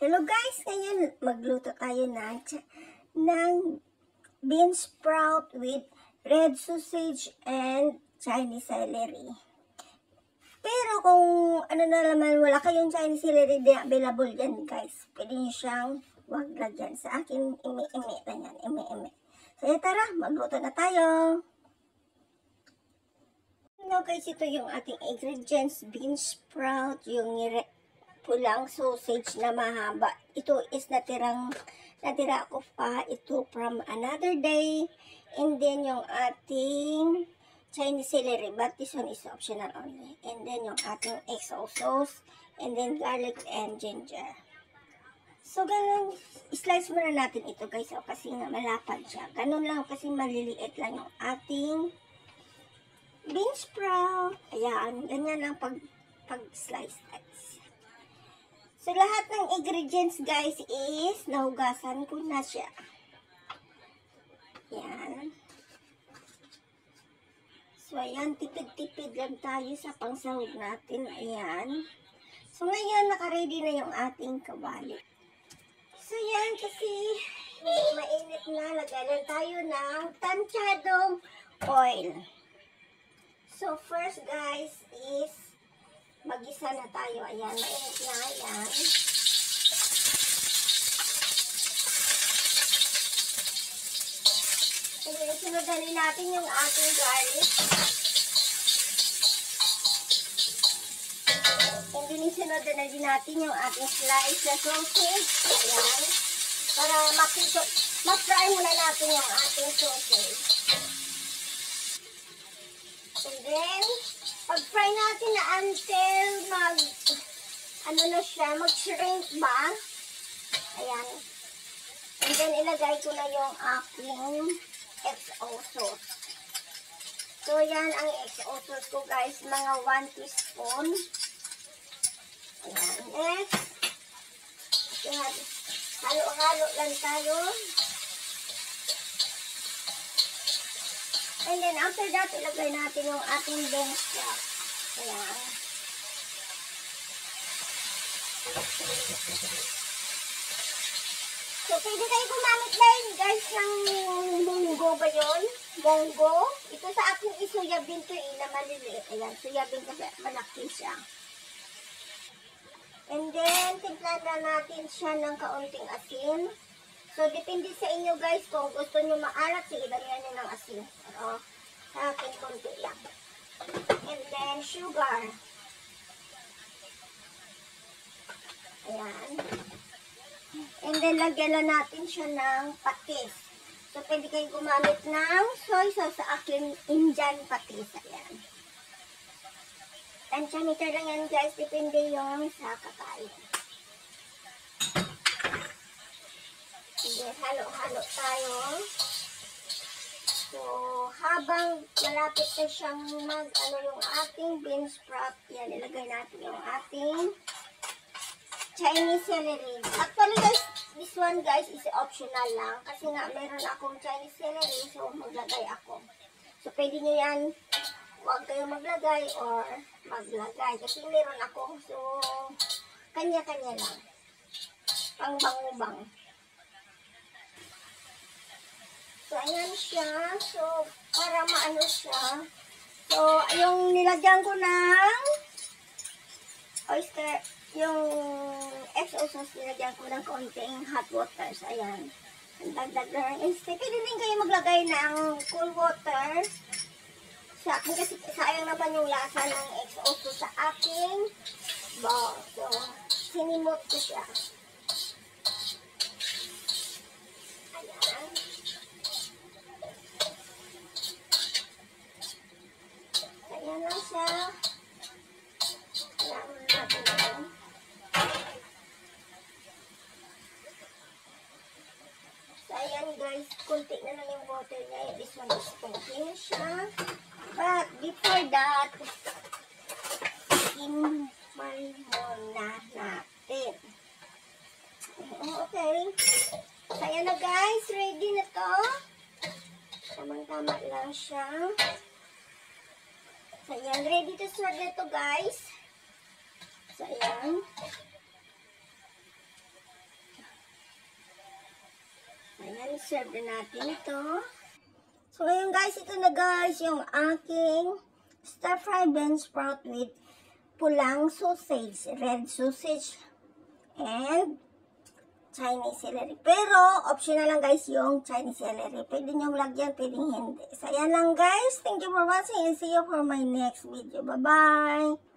Hello guys! Ngayon magluto tayo ng bean sprout with red sausage and Chinese celery. Pero kung ano na naman, wala kayong Chinese celery na available yan guys, pwede nyo siyang wag lagyan. Sa akin, imi-imi lang yan. Imi-imi. So tara, magluto na tayo. Now guys, ito yung ating ingredients. Bean sprout, yung pulang sausage na mahaba. Ito is natira ko pa ito from another day. And then yung ating Chinese celery, but this one is optional only. And then yung ating XO sauce, and then garlic and ginger. So ganun, slice muna natin ito guys, kasi nga malapad siya. Ganun lang kasi maliliit lang yung ating bean sprout. Ayan, ganyan lang pag-slice guys. So lahat ng ingredients guys is nahugasan ko na siya. Ayan. So ayan, tipid-tipid lang tayo sa pangsahog natin. Ayan. So ngayon, naka-ready na yung ating kawali. So ayan, kasi mainit na, lagalan tayo ng tansyadong oil. So first guys is magisa na tayo. Ayan, mainit na. Ayan. And then, sunodali natin yung ating garlic. And then, sunodali din natin yung ating slice na sausage. Ayan. Para ma-fry muna natin yung ating sausage. And then, pag-fry natin na until mag-shrink ba? Ayan. And then, ilagay ko na yung aking XO sauce. So, yan ang XO sauce ko guys. Mga 1 teaspoon. Ayan. Next. Ayan. Halo-halo lang tayo. And then, after that, ilagay natin yung ating bean sprout. Ayan. So, pwede kayo gumamit lang, guys, ng munggo ba yun? Munggo. Ito sa akin is soya bean to na maliliit. Ayan, soya bean kasi malaki siya. And then, timplan na natin siya ng kaunting asin. So, depende sa inyo guys kung gusto nyo maalat, sige, lagyan nyo ng asin. Pero, sa akin, konti lang. And then, sugar. Ayan. And then, lagyan na natin siya ng patis. So, pwede kayo gumamit ng soy sauce. Sa akin, Indian patis. Ayan. Tansya-meter lang yan guys. Depende yung sa kakain. Halo-halo tayo. So, habang malapit na siyang yung ating bean sprout, yan, ilagay natin yung ating Chinese celery. Actually guys, this one guys is optional lang. Kasi nga, meron akong Chinese celery, so maglagay ako. So, pwede nyo yan, huwag kayo maglagay or maglagay. Kasi meron ako, so, kanya-kanya lang. Pang-bang-bang. So, ayan siya. So, para maano siya. So, yung nilagyan ko ng oyster, yung XO sauce, nilagyan ko ng konting hot water. So, ayan. Ang dagdag na ng instant. Pwede din kayo maglagay ng cool water. Sa akin kasi sayang naman yung lasa ng XO sauce sa aking bowl. So, sinimot ko siya. Ayan. Ayan lang siya. Ayan natin yan. So, ayan guys. Kunti na lang yung water niya. This one is kunti na siya. But, before that, imal muna natin. Okay. So, ayan na guys. Ready na to. Tamang-tama lang siya. So, ayan. Ready to serve na to guys. So, ayan. serve na natin ito. So, ngayon guys, ito na guys yung aking stir-fry bean sprout with pulang sausage, red sausage, and Chinese celery. Pero, optional lang guys yung Chinese celery. Pwede nyo lagyan, pwede hindi. So, ayan lang guys. Thank you for watching and see you for my next video. Bye-bye!